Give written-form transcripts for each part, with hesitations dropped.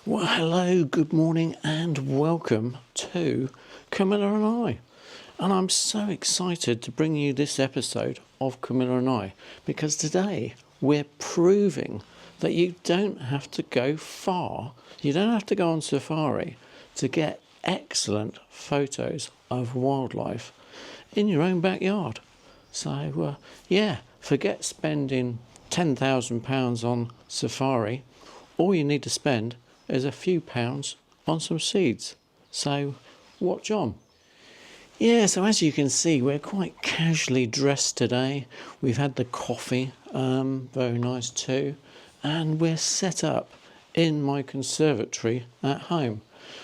Well, hello, good morning, and welcome to Camilla and I. And I'm so excited to bring you this episode of Camilla and I because today we're proving that you don't have to go far, you don't have to go on safari to get excellent photos of wildlife in your own backyard. So, forget spending £10,000 on safari. All you need to spend is a few pounds on some seeds. So watch on. Yeah, so as you can see, we're quite casually dressed today. We've had the coffee, very nice too, and we're set up in my conservatory at home.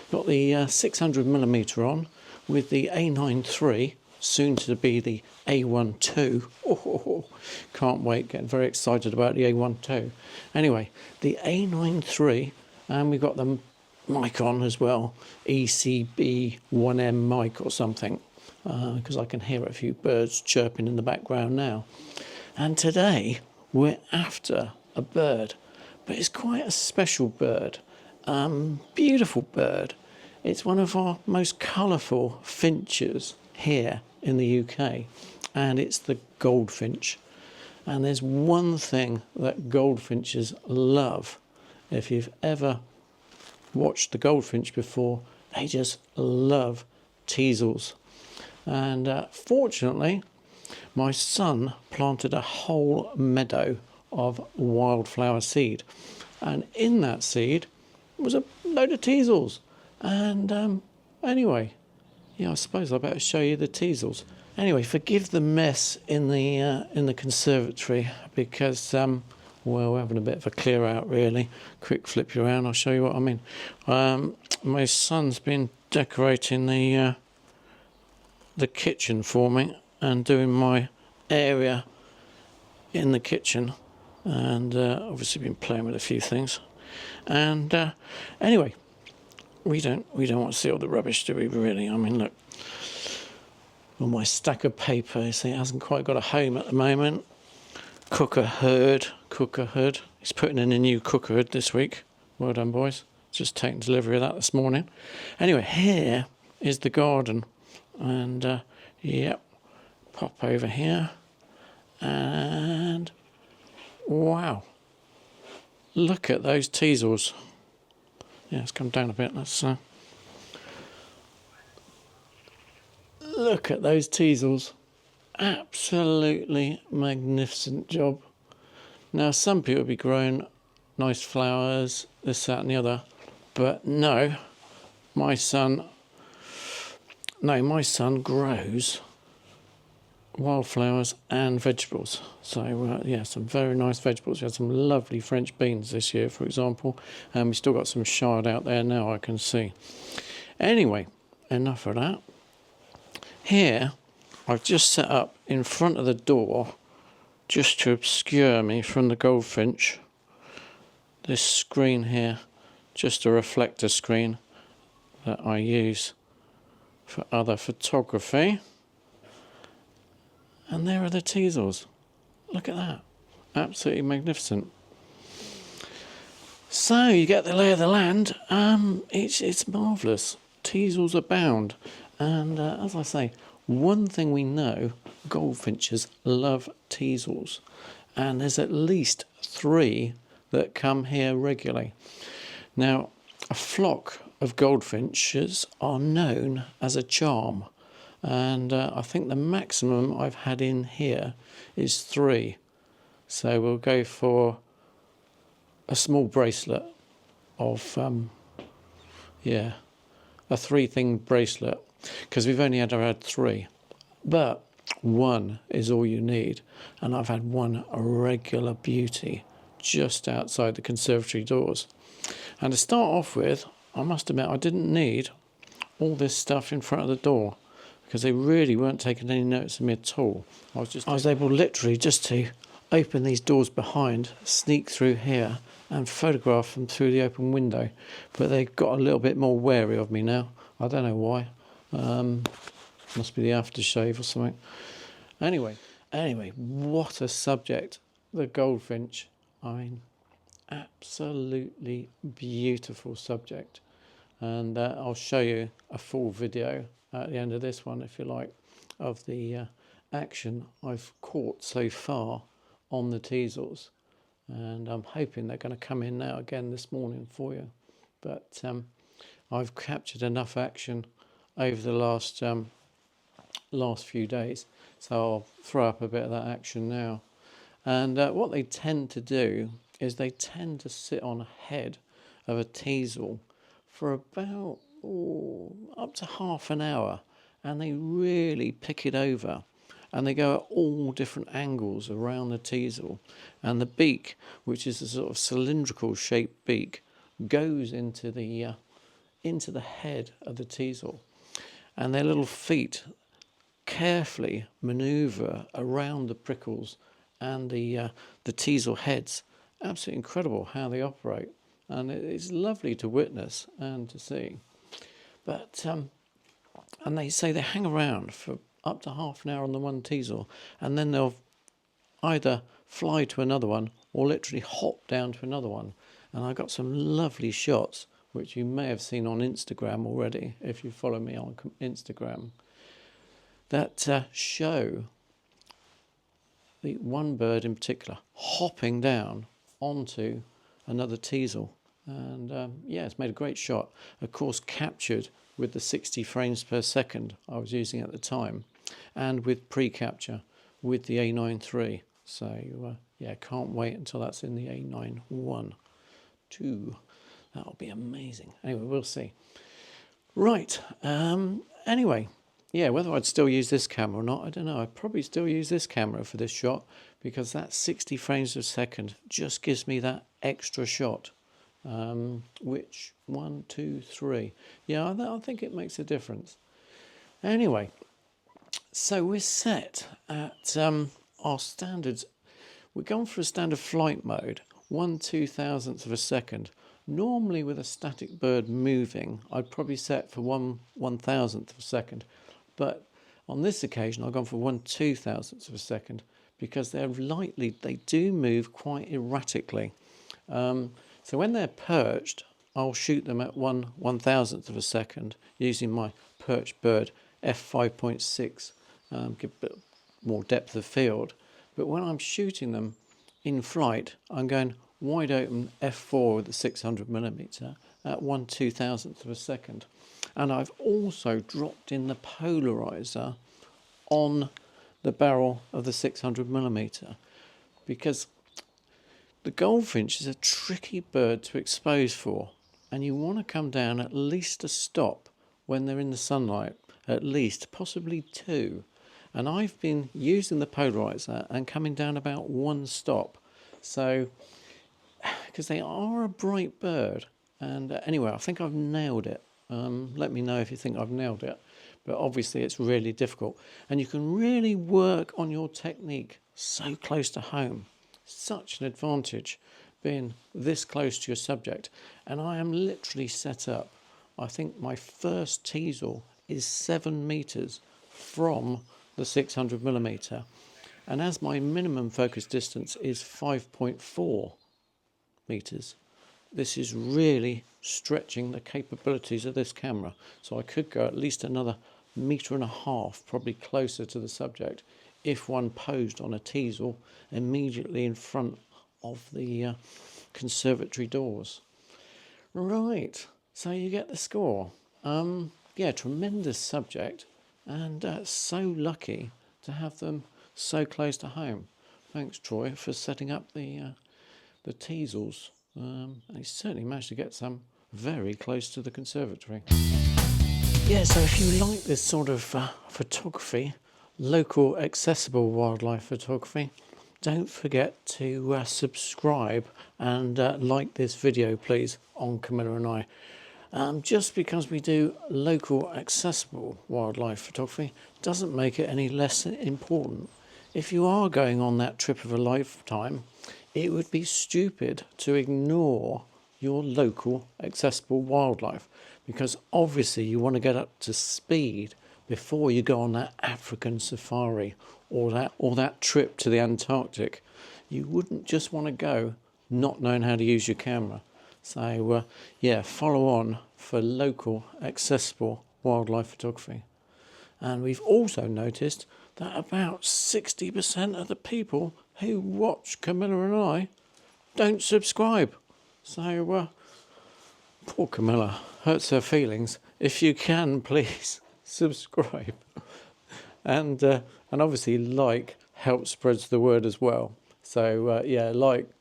Got the 600mm on with the A9 III, soon to be the A1 II. Oh, can't wait, getting very excited about the A1 II. Anyway, the A9 III, and we've got the mic on as well, ECB1M mic or something, because I can hear a few birds chirping in the background now. And today we're after a bird, but it's quite a special bird, beautiful bird. It's one of our most colourful finches here in the UK, and it's the goldfinch. And there's one thing that goldfinches love. If you've ever watched the goldfinch before, they just love teasels. And fortunately, my son planted a whole meadow of wildflower seed, and in that seed was a load of teasels. And anyway, I suppose I better show you the teasels. Anyway, forgive the mess in the conservatory because we're having a bit of a clear out really. Quick flip you around, I'll show you what I mean. My son's been decorating the kitchen for me and doing my area in the kitchen, and obviously been playing with a few things. And anyway, we don't want to see all the rubbish, do we really? I mean, look. Well, my stack of paper, you see, it hasn't quite got a home at the moment. Cooker hood. He's putting in a new cooker hood this week. Well done, boys. Just taking delivery of that this morning. Anyway, here is the garden. And, pop over here. And, wow. Look at those teasels. Yeah, let's come down a bit. Let's... Look at those teasels. Absolutely magnificent job. Now, some people will be growing nice flowers, this, that and the other. But no, my son grows wildflowers and vegetables. So, some very nice vegetables. We had some lovely French beans this year, for example. And we still got some shard out there now, I can see. Anyway, enough of that. Here, I've just set up in front of the door, just to obscure me from the goldfinch, this screen here, just a reflector screen that I use for other photography. And there are the teasels. Look at that. Absolutely magnificent. So, you get the lay of the land. It's marvellous. Teasels abound. And as I say, one thing we know, goldfinches love teasels. And there's at least 3 that come here regularly. Now, a flock of goldfinches are known as a charm. And I think the maximum I've had in here is 3. So we'll go for a small bracelet of, a 3-thing bracelet. Because we've only ever had 3, but 1 is all you need, and I've had 1 regular beauty just outside the conservatory doors. And to start off with, I must admit I didn't need all this stuff in front of the door because they really weren't taking any notice of me at all. I was able literally just to open these doors behind, sneak through here and photograph them through the open window, but they got a little bit more wary of me now. I don't know why. Must be the aftershave or something. Anyway, what a subject, the goldfinch. I mean, absolutely beautiful subject, and I'll show you a full video at the end of this one, if you like, of the action I've caught so far on the teasels, and I'm hoping they're going to come in now again this morning for you. But I've captured enough action over the last few days, so I'll throw up a bit of that action now. And what they tend to do is they tend to sit on a head of a teasel for about up to half an hour, and they really pick it over, and they go at all different angles around the teasel, and the beak, which is a sort of cylindrical shaped beak, goes into the head of the teasel, and their little feet carefully maneuver around the prickles and the teasel heads. Absolutely incredible how they operate, and it's lovely to witness and to see. But and they say they hang around for up to half an hour on the one teasel, and then they'll either fly to another one or literally hop down to another one. And I got some lovely shots which you may have seen on Instagram already if you follow me on Instagram, that show the one bird in particular hopping down onto another teasel. And yeah, it's made a great shot, of course captured with the 60 frames per second I was using at the time, and with pre-capture with the A9 III. So yeah, can't wait until that's in the A9 I II. That'll be amazing. Anyway, we'll see. Right, anyway, yeah, whether I'd still use this camera or not, I don't know. I'd probably still use this camera for this shot, because that 60 frames per second just gives me that extra shot. Which, 1, 2, 3. Yeah, I think it makes a difference. Anyway, so we're set at our standards. We're going for a standard flight mode, 1/2000th of a second. Normally with a static bird moving, I'd probably set for 1/1000th of a second. But on this occasion, I've gone for 1/2000th of a second, because they do move quite erratically. So when they're perched, I'll shoot them at 1/1000th of a second using my perched bird f5.6, give a bit more depth of field. But when I'm shooting them in flight, I'm going wide open f4 with the 600mm at 1/2000th of a second. And I've also dropped in the polarizer on the barrel of the 600mm, because the goldfinch is a tricky bird to expose for, and you want to come down at least a stop when they're in the sunlight, at least, possibly 2. And I've been using the polarizer and coming down about 1 stop. So, because they are a bright bird, and anyway, I think I've nailed it. Let me know if you think I've nailed it. But obviously it's really difficult, and you can really work on your technique so close to home. Such an advantage being this close to your subject. And I am literally set up, I think my first teasel is 7 meters from the 600mm, and as my minimum focus distance is 5.4 meters, this is really stretching the capabilities of this camera. So I could go at least another 1.5 meters, probably closer to the subject, if one posed on a teasel immediately in front of the conservatory doors. Right, so you get the score. Yeah, tremendous subject, and so lucky to have them so close to home. Thanks, Troy, for setting up the teasels. And he certainly managed to get some very close to the conservatory. Yeah, so if you like this sort of photography, local accessible wildlife photography, don't forget to subscribe and like this video, please, on Camilla and I. Just because we do local accessible wildlife photography doesn't make it any less important. If you are going on that trip of a lifetime, it would be stupid to ignore your local accessible wildlife, because obviously you want to get up to speed before you go on that African safari or that trip to the Antarctic. You wouldn't just want to go not knowing how to use your camera. So yeah, follow on for local accessible wildlife photography. And we've also noticed that about 60% of the people who watch Camilla and I don't subscribe. So poor Camilla, hurts her feelings. If you can, please subscribe. And obviously helps spreads the word as well. So yeah,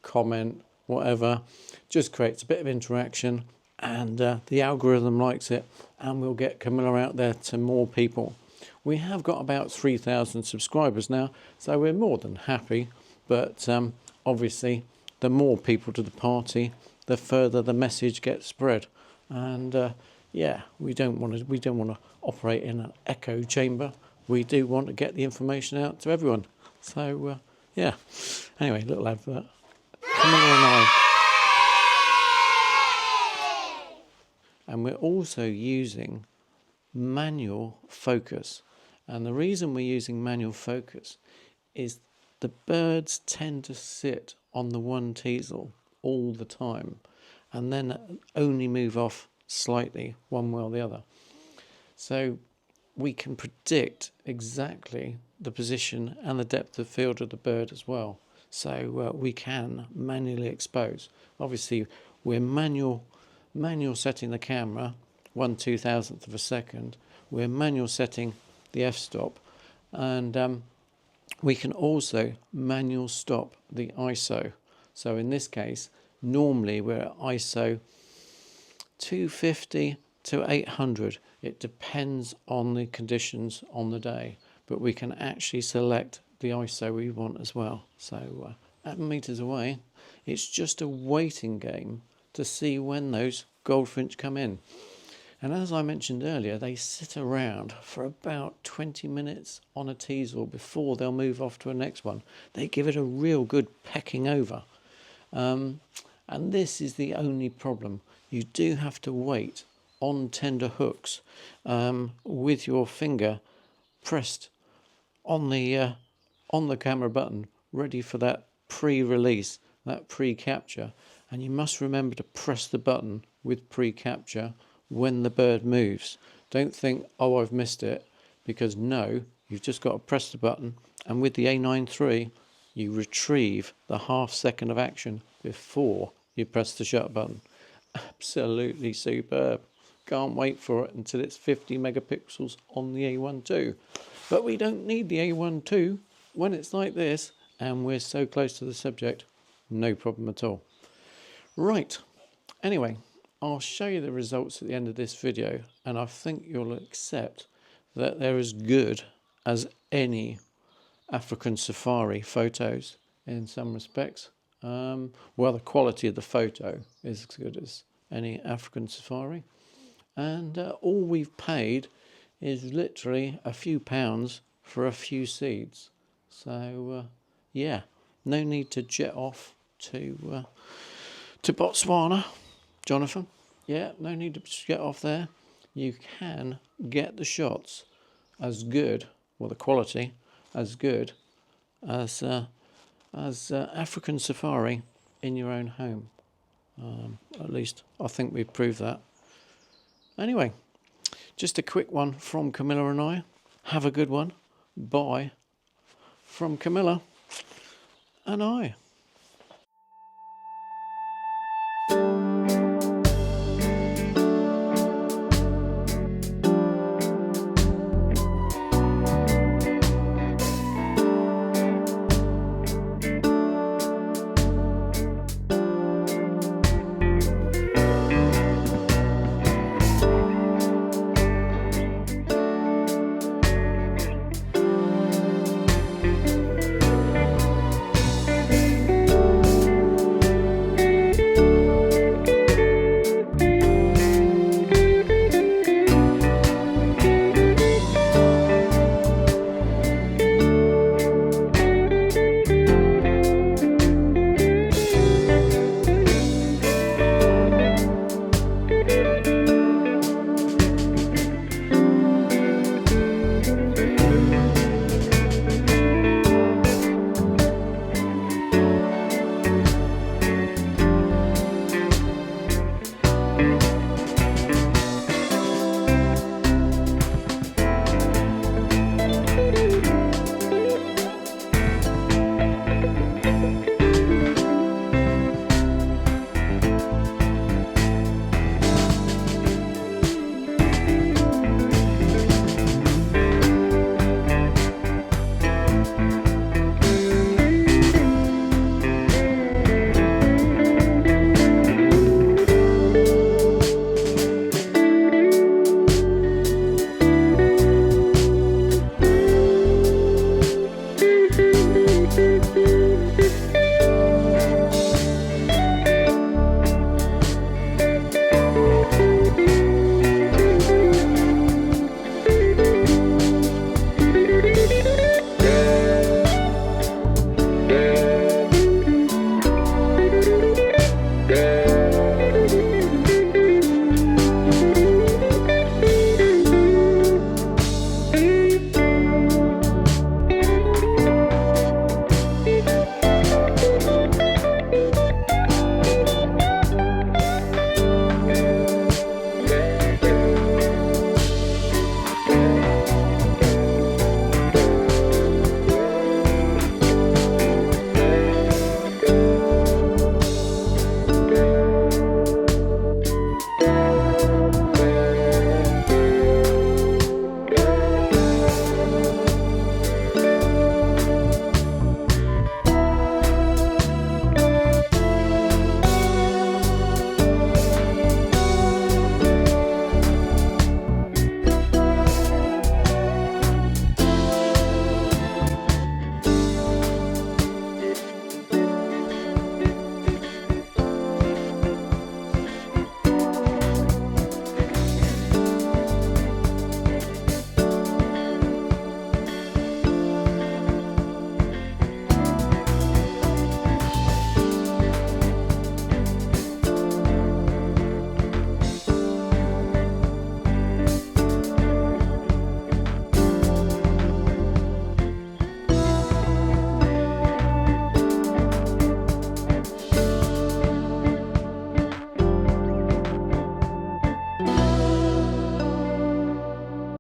comment, whatever, just creates a bit of interaction, and the algorithm likes it, and we'll get Camilla out there to more people. We have got about 3,000 subscribers now, so we're more than happy. But obviously, the more people to the party, the further the message gets spread. And yeah, we don't want to operate in an echo chamber. We do want to get the information out to everyone. So yeah. Anyway, little advert. Camilla and I. And we're also using manual focus. And the reason we're using manual focus is the birds tend to sit on the one teasel all the time and then only move off slightly one way or the other. So we can predict exactly the position and the depth of field of the bird as well. So we can manually expose. Obviously, we're manual setting the camera 1/2000th of a second. We're manual setting the f-stop, and we can also manual stop the ISO. So in this case, normally we're at ISO 250 to 800. It depends on the conditions on the day, but we can actually select the ISO we want as well. So at meters away, it's just a waiting game to see when those goldfinch come in. And as I mentioned earlier, they sit around for about 20 minutes on a teasel before they'll move off to a next one. They give it a real good pecking over. And this is the only problem. You do have to wait on tender hooks with your finger pressed on the camera button, ready for that pre-release, that pre-capture. And you must remember to press the button with pre-capture when the bird moves. Don't think, oh, I've missed it, because no, you've just got to press the button, and with the A9 III you retrieve the half second of action before you press the shutter button. Absolutely superb. Can't wait for it until it's 50 megapixels on the A1 II. But we don't need the A1 II when it's like this, and we're so close to the subject, no problem at all. Right, anyway, I'll show you the results at the end of this video, and I think you'll accept that they're as good as any African safari photos in some respects. Well, the quality of the photo is as good as any African safari, and all we've paid is literally a few pounds for a few seeds. So yeah, no need to jet off to Botswana, Jonathan. Yeah, no need to get off there. You can get the shots as good, well, the quality as good as African safari in your own home. At least I think we've proved that. Anyway, just a quick one from Camilla and I. Have a good one. Bye from Camilla and I.